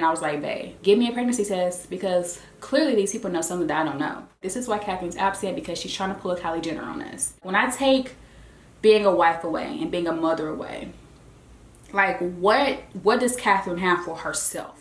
And I was like, babe, give me a pregnancy test because clearly these people know something that I don't know. This is why Catherine's absent, because she's trying to pull a Kylie Jenner on us. When I take being a wife away and being a mother away, like what does Catherine have for herself?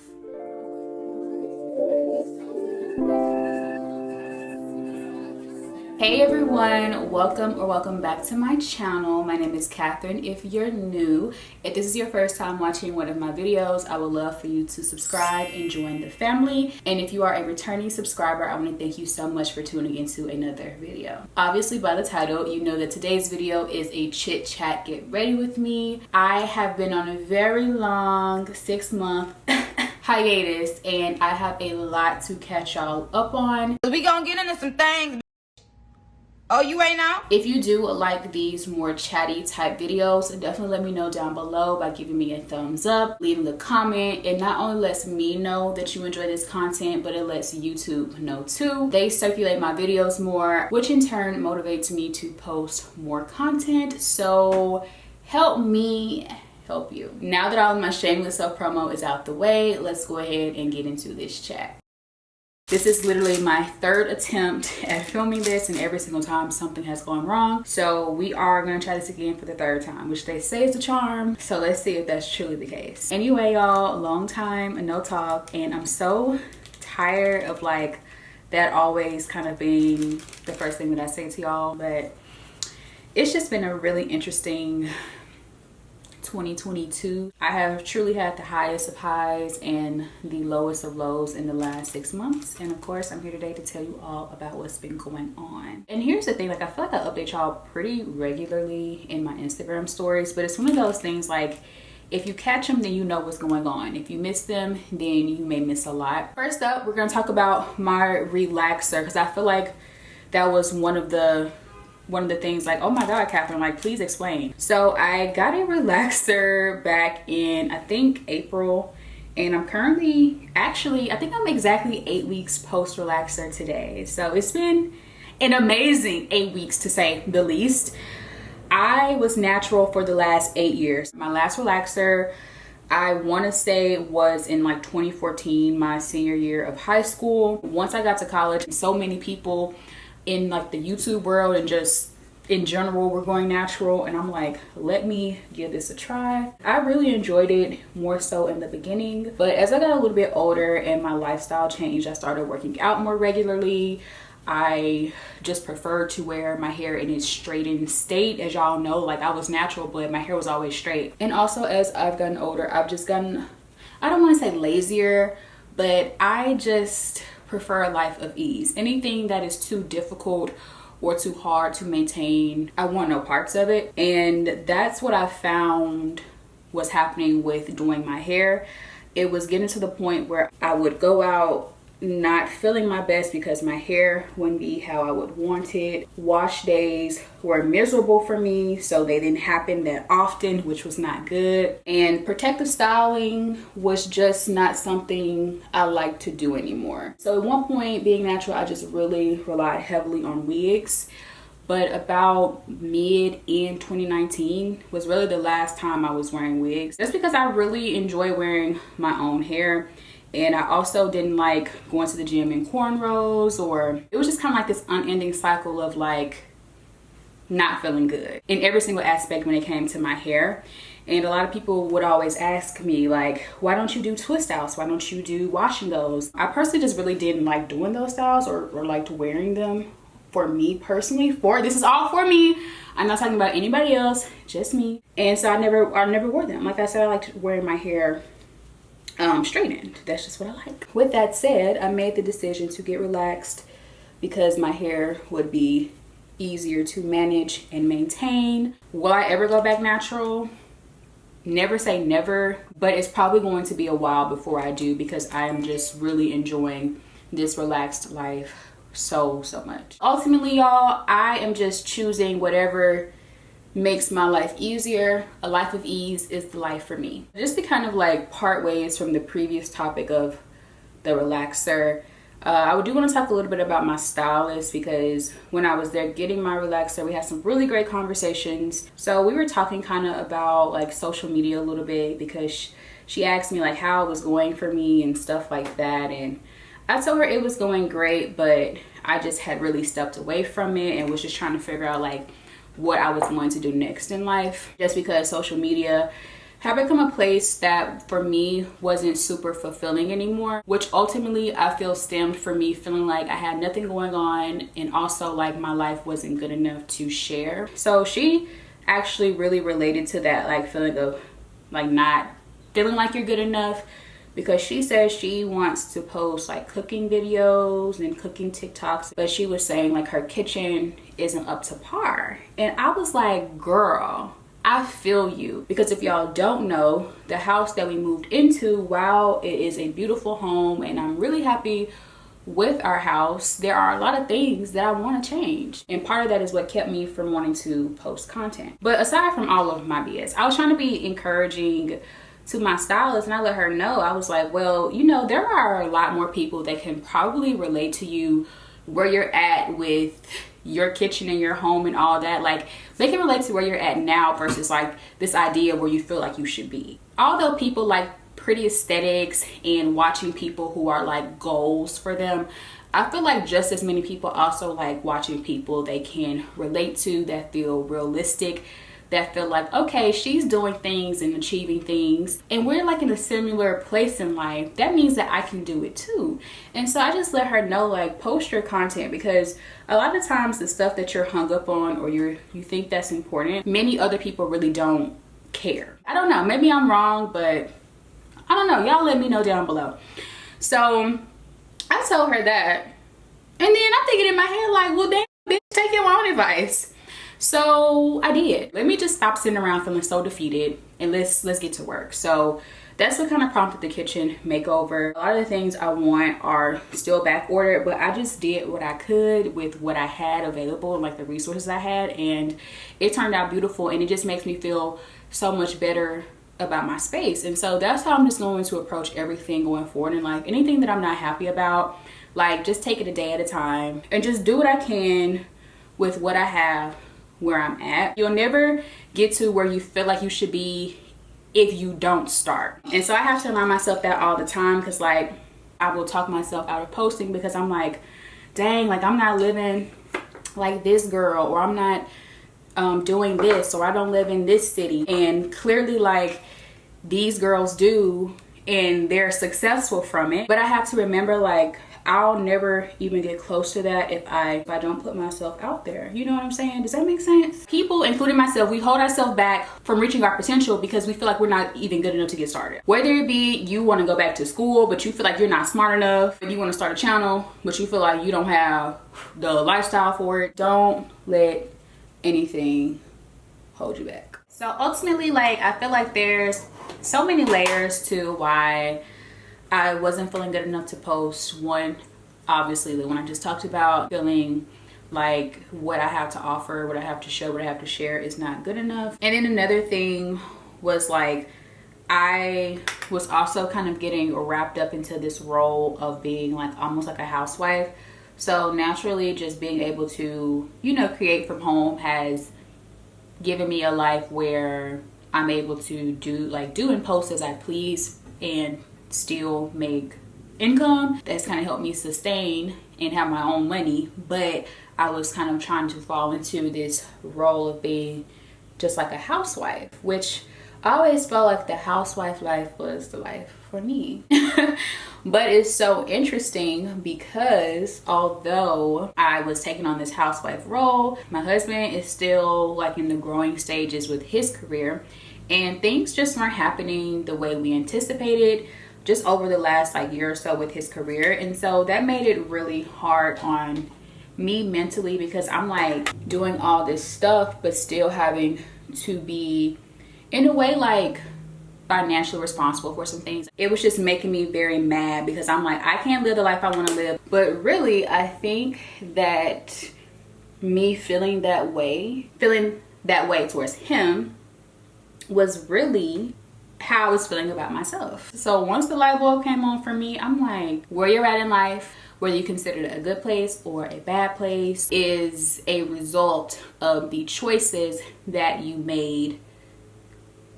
Hey everyone, welcome back to my channel. My name is Catherine. If you're new, if this is your first time watching one of my videos, I would love for you to subscribe and join the family. And if you are a returning subscriber, I want to thank you so much for tuning into another video. Obviously by the title, you know that today's video is a chit chat get ready with me. I have been on a very long 6-month hiatus and I have a lot to catch y'all up on. We gonna get into some things. Oh, you ain't out? If you do like these more chatty type videos, definitely let me know down below by giving me a thumbs up, leaving a comment. It not only lets me know that you enjoy this content, but it lets YouTube know too. They circulate my videos more, which in turn motivates me to post more content. So help me help you. Now that all of my shameless self promo is out the way, let's go ahead and get into this chat. This is literally my third attempt at filming this, and every single time something has gone wrong. So we are gonna try this again for the third time, which they say is the charm. So let's see if that's truly the case. Anyway, y'all, long time no talk, and I'm so tired of like that always kind of being the first thing that I say to y'all, but it's just been a really interesting 2022. I have truly had the highest of highs and the lowest of lows in the last 6 months, and of course I'm here today to tell you all about what's been going on. And here's the thing, like I feel like I update y'all pretty regularly in my Instagram stories, but it's one of those things like if you catch them, then you know what's going on. If you miss them, then you may miss a lot. First up, we're gonna talk about my relaxer, because I feel like that was one of the things like, oh my god, Catherine, like please explain. So I got a relaxer back in I think April, and I'm currently actually I think I'm exactly 8 weeks post relaxer today. So it's been an amazing 8 weeks to say the least. I was natural for the last 8 years. My last relaxer I want to say was in like 2014, my senior year of high school. Once I got to college, so many people in like the YouTube world and just in general we're going natural, and I'm like, let me give this a try. I really enjoyed it, more so in the beginning, but as I got a little bit older and my lifestyle changed, I started working out more regularly. I just preferred to wear my hair in its straightened state. As y'all know, like I was natural, but my hair was always straight. And also as I've gotten older, I've just gotten, I don't want to say lazier, but I just prefer a life of ease. Anything that is too difficult or too hard to maintain, I want no parts of it. And that's what I found was happening with doing my hair. It was getting to the point where I would go out not feeling my best because my hair wouldn't be how I would want it. Wash days were miserable for me, so they didn't happen that often, which was not good. And protective styling was just not something I like to do anymore. So at one point, being natural, I just really relied heavily on wigs. But about mid-in 2019 was really the last time I was wearing wigs. That's because I really enjoy wearing my own hair. And I also didn't like going to the gym in cornrows, or it was just kind of like this unending cycle of like not feeling good in every single aspect when it came to my hair. And a lot of people would always ask me like, why don't you do twist outs? Why don't you do wash and goes? I personally just really didn't like doing those styles or liked wearing them. For me personally, this is all for me. I'm not talking about anybody else, just me. And so I never wore them. Like I said, I liked wearing my hair straightened. That's just what I like. With that said, I made the decision to get relaxed because my hair would be easier to manage and maintain. Will I ever go back natural? Never say never, but it's probably going to be a while before I do, because I am just really enjoying this relaxed life so much. Ultimately, y'all, I am just choosing whatever makes my life easier. A life of ease is the life for me. Just to kind of like part ways from the previous topic of the relaxer, I do want to talk a little bit about my stylist, because when I was there getting my relaxer, we had some really great conversations. So we were talking kind of about like social media a little bit, because she asked me like how it was going for me and stuff like that, and I told her it was going great, but I just had really stepped away from it and was just trying to figure out like what I was going to do next in life, just because social media had become a place that for me wasn't super fulfilling anymore, which ultimately I feel stemmed from me feeling like I had nothing going on, and also like my life wasn't good enough to share. So she actually really related to that like feeling of like not feeling like you're good enough, because she says she wants to post like cooking videos and cooking TikToks, but she was saying like her kitchen isn't up to par. And I was like, girl, I feel you, because if y'all don't know, the house that we moved into, while it is a beautiful home and I'm really happy with our house, there are a lot of things that I want to change, and part of that is what kept me from wanting to post content. But aside from all of my BS, I was trying to be encouraging to my stylist, and I let her know, I was like, well, you know, there are a lot more people that can probably relate to you where you're at with your kitchen and your home and all that. Like, they can relate to where you're at now versus like this idea where you feel like you should be. Although people like pretty aesthetics and watching people who are like goals for them, I feel like just as many people also like watching people they can relate to, that feel realistic, that feel like, okay, she's doing things and achieving things, and we're like in a similar place in life. That means that I can do it too. And so I just let her know, like, post your content, because a lot of times the stuff that you're hung up on or you think that's important, many other people really don't care. I don't know, maybe I'm wrong, but I don't know. Y'all let me know down below. So I told her that, and then I'm thinking in my head like, well, damn, bitch, take your own advice. So I did. Let me just stop sitting around feeling so defeated, and let's get to work. So that's what kind of prompted the kitchen makeover. A lot of the things I want are still back ordered, but I just did what I could with what I had available and like the resources I had, and it turned out beautiful, and it just makes me feel so much better about my space. And so that's how I'm just going to approach everything going forward in life. Anything that I'm not happy about, like, just take it a day at a time and just do what I can with what I have where I'm at. You'll never get to where you feel like you should be if you don't start. And so I have to remind myself that all the time, because like I will talk myself out of posting because I'm like, dang, like I'm not living like this girl, or I'm not doing this, or I don't live in this city. And clearly like these girls do, and they're successful from it. But I have to remember, like, I'll never even get close to that if I don't put myself out there. You know what I'm saying? Does that make sense? People, including myself, we hold ourselves back from reaching our potential because we feel like we're not even good enough to get started. Whether it be you want to go back to school, but you feel like you're not smart enough, and you want to start a channel, but you feel like you don't have the lifestyle for it. Don't let anything hold you back. So ultimately, like, I feel like there's so many layers to why I wasn't feeling good enough to post. One, obviously the one I just talked about, feeling like what I have to offer, what I have to show, what I have to share is not good enough. And then another thing was like, I was also kind of getting wrapped up into this role of being like almost like a housewife. So naturally, just being able to, you know, create from home has given me a life where I'm able to do and post as I please and still make income. That's kind of helped me sustain and have my own money. But I was kind of trying to fall into this role of being just like a housewife, which I always felt like the housewife life was the life for me. But it's so interesting because although I was taking on this housewife role, my husband is still like in the growing stages with his career, and things just weren't happening the way we anticipated just over the last like year or so with his career. And so that made it really hard on me mentally, because I'm like doing all this stuff but still having to be in a way like financially responsible for some things. It was just making me very mad because I'm like, I can't live the life I want to live. But really, I think that me feeling that way towards him was really how I was feeling about myself. So once the light bulb came on for me, I'm like, where you're at in life, whether you consider it a good place or a bad place, is a result of the choices that you made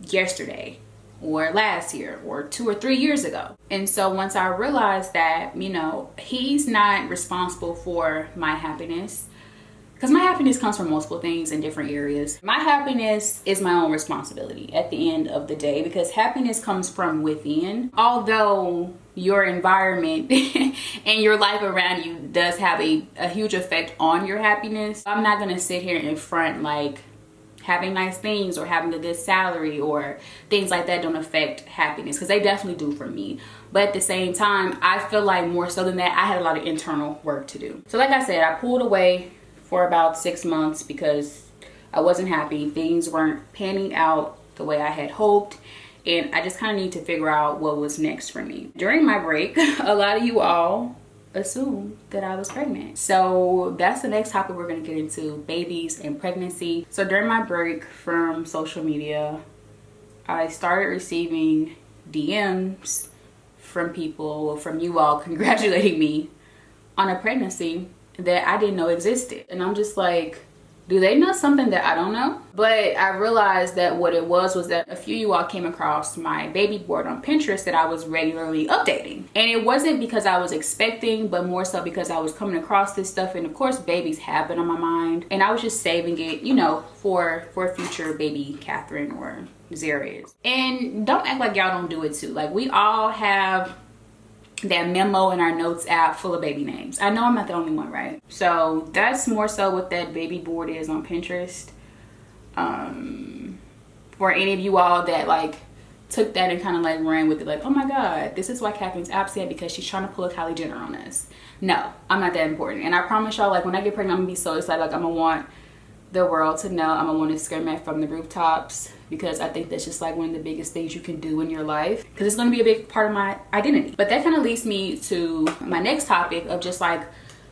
yesterday or last year or 2 or 3 years ago. And so once I realized that, you know, he's not responsible for my happiness, because my happiness comes from multiple things in different areas. My happiness is my own responsibility at the end of the day, because happiness comes from within. Although your environment and your life around you does have a huge effect on your happiness, I'm not gonna sit here and front like having nice things or having a good salary or things like that don't affect happiness, because they definitely do for me. But at the same time, I feel like more so than that, I had a lot of internal work to do. So like I said, I pulled away for about 6 months because I wasn't happy. Things weren't panning out the way I had hoped, and I just kind of need to figure out what was next for me. During my break, a lot of you all assumed that I was pregnant. So that's the next topic we're gonna get into, babies and pregnancy. So during my break from social media, I started receiving DMs from people, from you all, congratulating me on a pregnancy that I didn't know existed. And I'm just like, do they know something that I don't know? But I realized that what it was that a few of you all came across my baby board on Pinterest that I was regularly updating. And it wasn't because I was expecting, but more so because I was coming across this stuff. And of course, babies have been on my mind. And I was just saving it, you know, for future baby Catherine or Zarius. And don't act like y'all don't do it too. Like, we all have that memo in our notes app full of baby names. I know I'm not the only one, right? So that's more so what that baby board is on Pinterest. For any of you all that like took that and kind of like ran with it, like, oh my god, this is why Catherine's absent, because she's trying to pull a Kylie Jenner on us. No, I'm not that important. And I promise y'all, like, when I get pregnant, I'm gonna be so excited. Like, I'm gonna want the world to know. I'm gonna want to scream it from the rooftops, because I think that's just like one of the biggest things you can do in your life, because it's going to be a big part of my identity. But that kind of leads me to my next topic of just like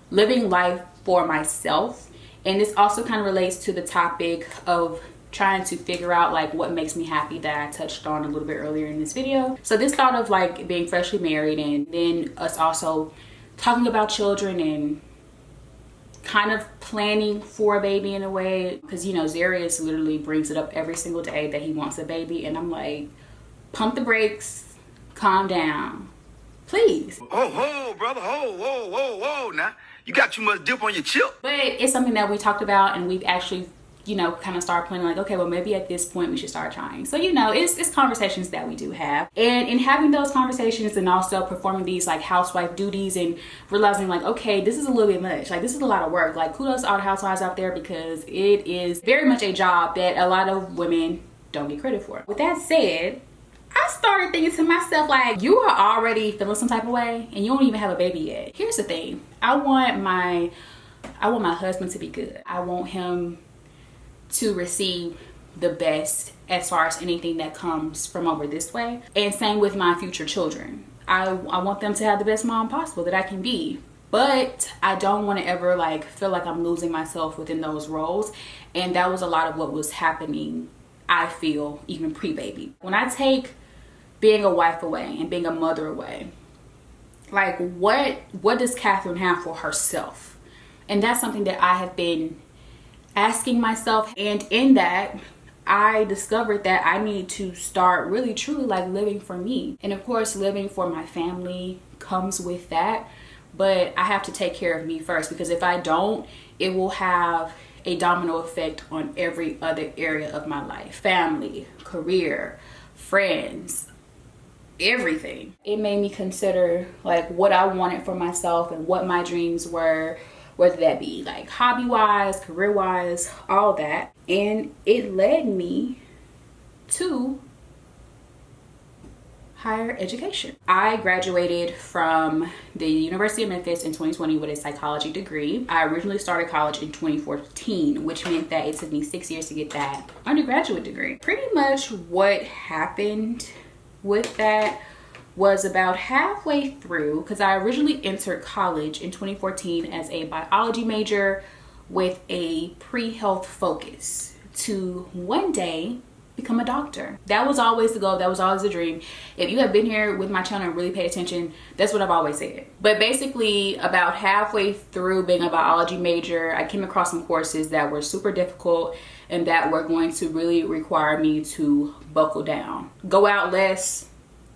living life for myself. And this also kind of relates to the topic of trying to figure out like what makes me happy that I touched on a little bit earlier in this video. So this thought of like being freshly married, and then us also talking about children and kind of planning for a baby in a way, because you know Zarius literally brings it up every single day that he wants a baby, and I'm like, pump the brakes, calm down, please. Oh, brother, whoa, now you got too much dip on your chip. But it's something that we talked about, and we've actually, you know, kind of started planning like, okay, well, maybe at this point we should start trying. So, you know, it's conversations that we do have. And in having those conversations and also performing these like housewife duties and realizing like, okay, this is a little bit much. Like, this is a lot of work. Like, kudos to all the housewives out there, because it is very much a job that a lot of women don't get credit for. With that said, I started thinking to myself, like, you are already feeling some type of way and you don't even have a baby yet. Here's the thing. I want my husband to be good. I want him to receive the best as far as anything that comes from over this way. And same with my future children. I want them to have the best mom possible that I can be. But I don't want to ever like feel like I'm losing myself within those roles. And that was a lot of what was happening, I feel, even pre-baby. When I take being a wife away and being a mother away, like what does Catherine have for herself? And that's something that I have been asking myself. And in that, I discovered that I need to start really truly like living for me. And of course, living for my family comes with that, but I have to take care of me first, because if I don't, it will have a domino effect on every other area of my life. Family, career, friends, everything. It made me consider like what I wanted for myself and what my dreams were, whether that be like hobby-wise, career-wise, all that. And it led me to higher education. I graduated from the University of Memphis in 2020 with a psychology degree. I originally started college in 2014, which meant that it took me 6 years to get that undergraduate degree. Pretty much what happened with that was about halfway through, because I originally entered college in 2014 as a biology major with a pre-health focus, to one day become a doctor. That was always the goal. That was always the dream. If you have been here with my channel and really paid attention, that's what I've always said. But basically, about halfway through being a biology major, I came across some courses that were super difficult and that were going to really require me to buckle down, go out less,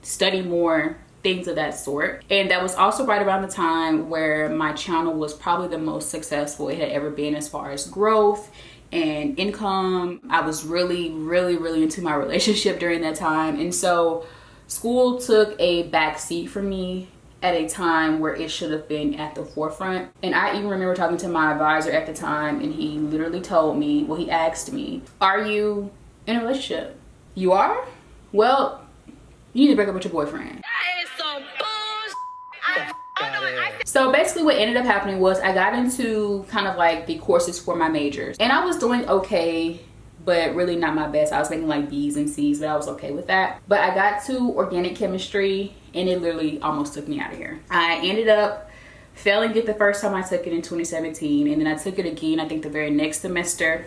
study more, things of that sort. And that was also right around the time where my channel was probably the most successful it had ever been as far as growth and income. I was really into my relationship during that time. And so school took a back seat for me at a time where it should have been at the forefront. And I even remember talking to my advisor at the time, and he literally told me, well, he asked me, are you in a relationship? You are? Well, you need to break up with your boyfriend. That is some bullshit. So basically what ended up happening was I got into kind of like the courses for my majors, and I was doing okay, but really not my best. I was making like B's and C's, but I was okay with that. But I got to organic chemistry and it literally almost took me out of here. I ended up failing it the first time I took it in 2017, and then I took it again, I think the very next semester,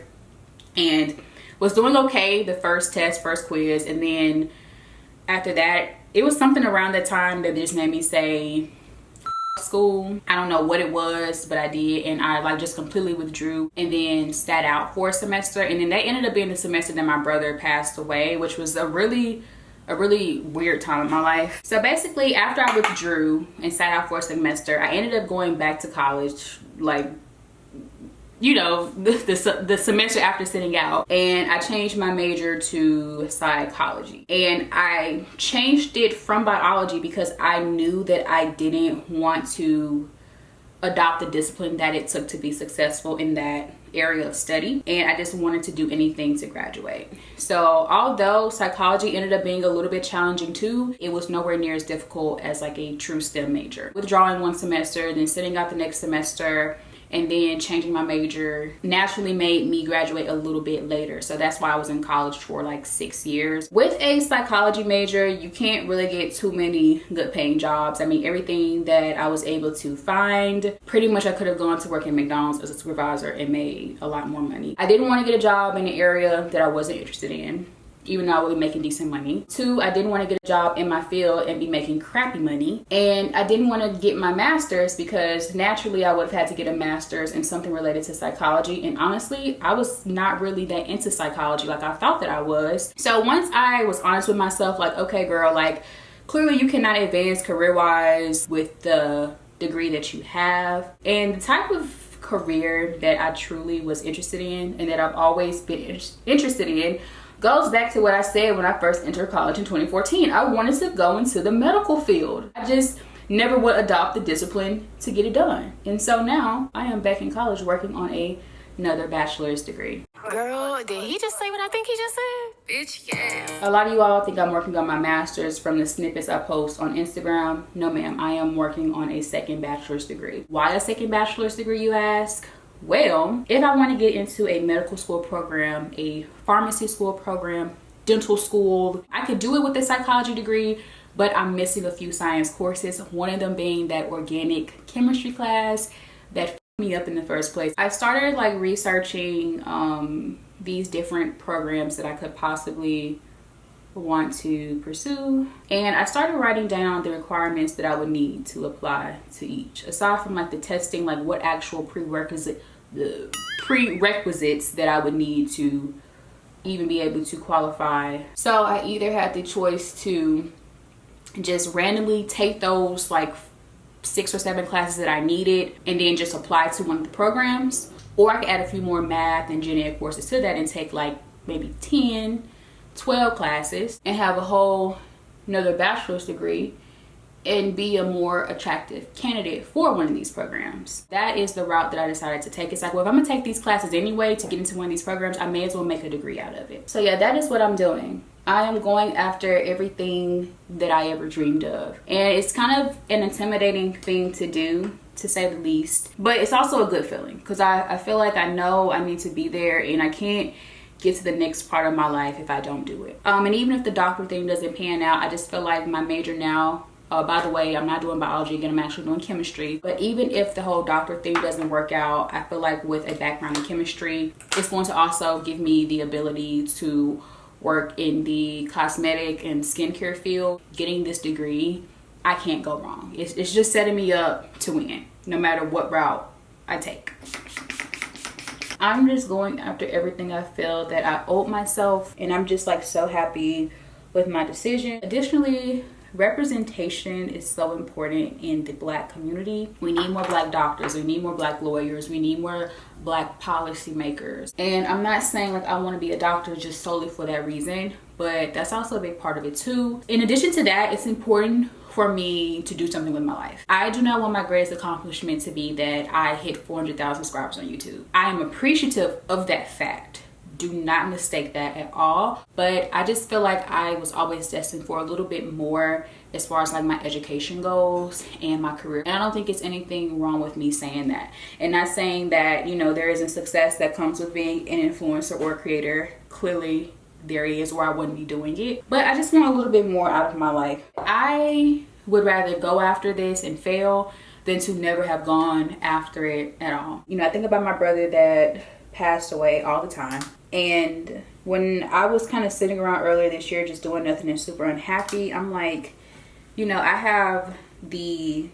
and was doing okay the first test, first quiz, and then after that, it was something around that time that just made me say, school. I don't know what it was, but I did, and I like just completely withdrew and then sat out for a semester. And then that ended up being the semester that my brother passed away, which was a really weird time in my life. So basically, after I withdrew and sat out for a semester, I ended up going back to college, like, you know, the semester after sitting out, and I changed my major to psychology. And I changed it from biology because I knew that I didn't want to adopt the discipline that it took to be successful in that area of study, and I just wanted to do anything to graduate. So although psychology ended up being a little bit challenging too, it was nowhere near as difficult as like a true STEM major. Withdrawing one semester, then sitting out the next semester, and then changing my major naturally made me graduate a little bit later. So that's why I was in college for like 6 years. With a psychology major, you can't really get too many good paying jobs. I mean, everything that I was able to find, pretty much I could have gone to work in McDonald's as a supervisor and made a lot more money. I didn't want to get a job in an area that I wasn't interested in, even though I would be making decent money. 2, I didn't want to get a job in my field and be making crappy money. And I didn't want to get my master's because naturally I would have had to get a master's in something related to psychology. And honestly, I was not really that into psychology like I thought that I was. So once I was honest with myself, like, okay, girl, like, clearly you cannot advance career-wise with the degree that you have. And the type of career that I truly was interested in and that I've always been interested in goes back to what I said when I first entered college in 2014. I wanted to go into the medical field. I just never would adopt the discipline to get it done. And so now I am back in college working on another bachelor's degree. Girl, did he just say what I think he just said? Bitch, yeah. A lot of you all think I'm working on my master's from the snippets I post on Instagram. No ma'am, I am working on a second bachelor's degree. Why a second bachelor's degree, you ask? Well, if I want to get into a medical school program, a pharmacy school program, dental school, I could do it with a psychology degree, but I'm missing a few science courses. One of them being that organic chemistry class that f***ed me up in the first place. I started like researching these different programs that I could possibly want to pursue, and I started writing down the requirements that I would need to apply to each, aside from like the testing, like what actual prerequisites that I would need to even be able to qualify. So I either had the choice to just randomly take those like 6 or 7 classes that I needed and then just apply to one of the programs, or I could add a few more math and gen ed courses to that and take like maybe 10-12 classes and have a whole another bachelor's degree and be a more attractive candidate for one of these programs. That is the route that I decided to take. It's like, well, if I'm gonna take these classes anyway to get into one of these programs, I may as well make a degree out of it. So yeah, that is what I'm doing. I am going after everything that I ever dreamed of. And it's kind of an intimidating thing to do, to say the least, but it's also a good feeling because I feel like I know I need to be there, and I can't get to the next part of my life if I don't do it. And even if the doctor thing doesn't pan out, I just feel like my major now, by the way, I'm not doing biology again, I'm actually doing chemistry. But even if the whole doctor thing doesn't work out, I feel like with a background in chemistry, it's going to also give me the ability to work in the cosmetic and skincare field. Getting this degree, I can't go wrong. It's just setting me up to win, no matter what route I take. I'm just going after everything I feel that I owed myself, and I'm just like so happy with my decision. Additionally, representation is so important in the Black community. We need more Black doctors, we need more Black lawyers, we need more Black policymakers. And I'm not saying like I want to be a doctor just solely for that reason, but that's also a big part of it too. In addition to that, it's important for me to do something with my life. I do not want my greatest accomplishment to be that I hit 400,000 subscribers on YouTube. I am appreciative of that fact. Do not mistake that at all. But I just feel like I was always destined for a little bit more as far as like my education goes and my career. And I don't think it's anything wrong with me saying that. And not saying that, you know, there isn't success that comes with being an influencer or a creator. Clearly, there is, or I wouldn't be doing it. But I just want a little bit more out of my life. I would rather go after this and fail than to never have gone after it at all. You know, I think about my brother that passed away all the time. And when I was kind of sitting around earlier this year just doing nothing and super unhappy, I'm like, you know, I have the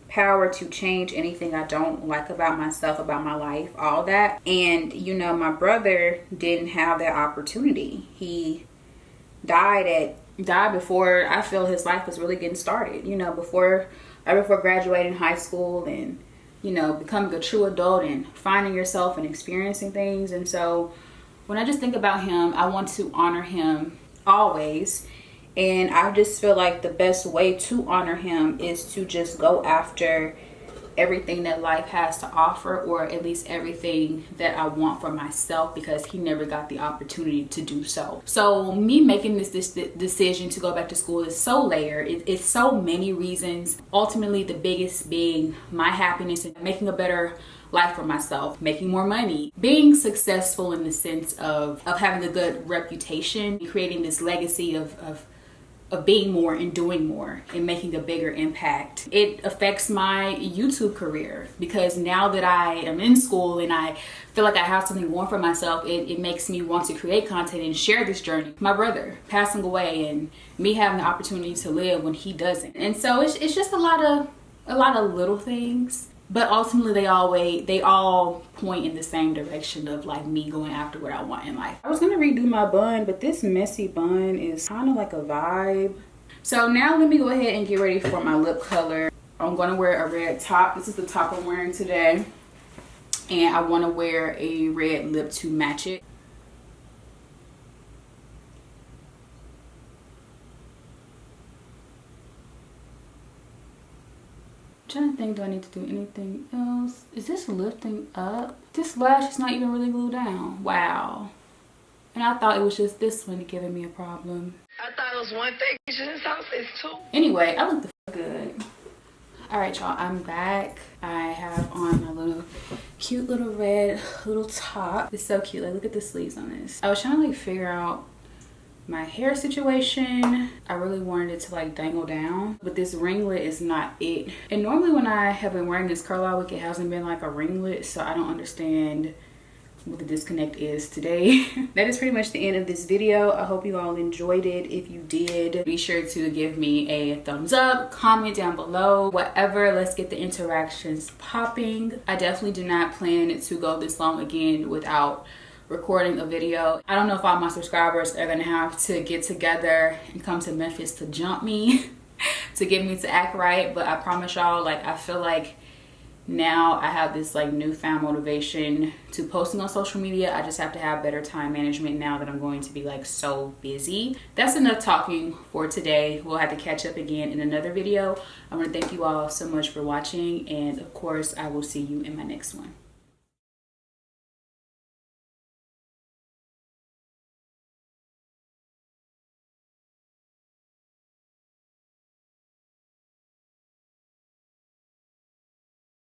power to change anything I don't like about myself, about my life, all that. And you know, my brother didn't have that opportunity. He died before I feel his life was really getting started, you know, right before graduating high school and, you know, becoming a true adult and finding yourself and experiencing things. And so when I just think about him, I want to honor him always. And I just feel like the best way to honor him is to just go after everything that life has to offer, or at least everything that I want for myself, because he never got the opportunity to do so. So me making this decision to go back to school is so layered. It's so many reasons. Ultimately, the biggest being my happiness and making a better life for myself, making more money, being successful in the sense of having a good reputation, creating this legacy of being more and doing more and making a bigger impact. It affects my YouTube career, because now that I am in school and I feel like I have something going for myself, it makes me want to create content and share this journey. My brother passing away and me having the opportunity to live when he doesn't. And so it's just a lot of little things. But ultimately, they all point in the same direction of like me going after what I want in life. I was gonna redo my bun, but this messy bun is kind of like a vibe. So now let me go ahead and get ready for my lip color. I'm gonna wear a red top. This is the top I'm wearing today. And I wanna wear a red lip to match it. Trying to think, do I need to do anything else? Is this lifting up? This lash is not even really glued down. Wow. And I thought it was just this one giving me a problem. I thought it was one thing. This house is two. Anyway, I look the f good. Alright, y'all, I'm back. I have on my little cute little red little top. It's so cute. Like, look at the sleeves on this. I was trying to like figure out my hair situation. I really wanted it to like dangle down, but this ringlet is not it. And normally when I have been wearing this curl out wig, it hasn't been like a ringlet, so I don't understand what the disconnect is today. That is pretty much the end of this video. I hope you all enjoyed it. If you did, be sure to give me a thumbs up, comment down below, whatever. Let's get the interactions popping. I definitely do not plan to go this long again without recording a video. I don't know if all my subscribers are gonna have to get together and come to Memphis to jump me to get me to act right, but I promise y'all, like, I feel like now I have this like newfound motivation to posting on social media. I just have to have better time management now that I'm going to be like so busy. That's enough talking for today. We'll have to catch up again in another video. I want to thank you all so much for watching, and of course I will see you in my next one.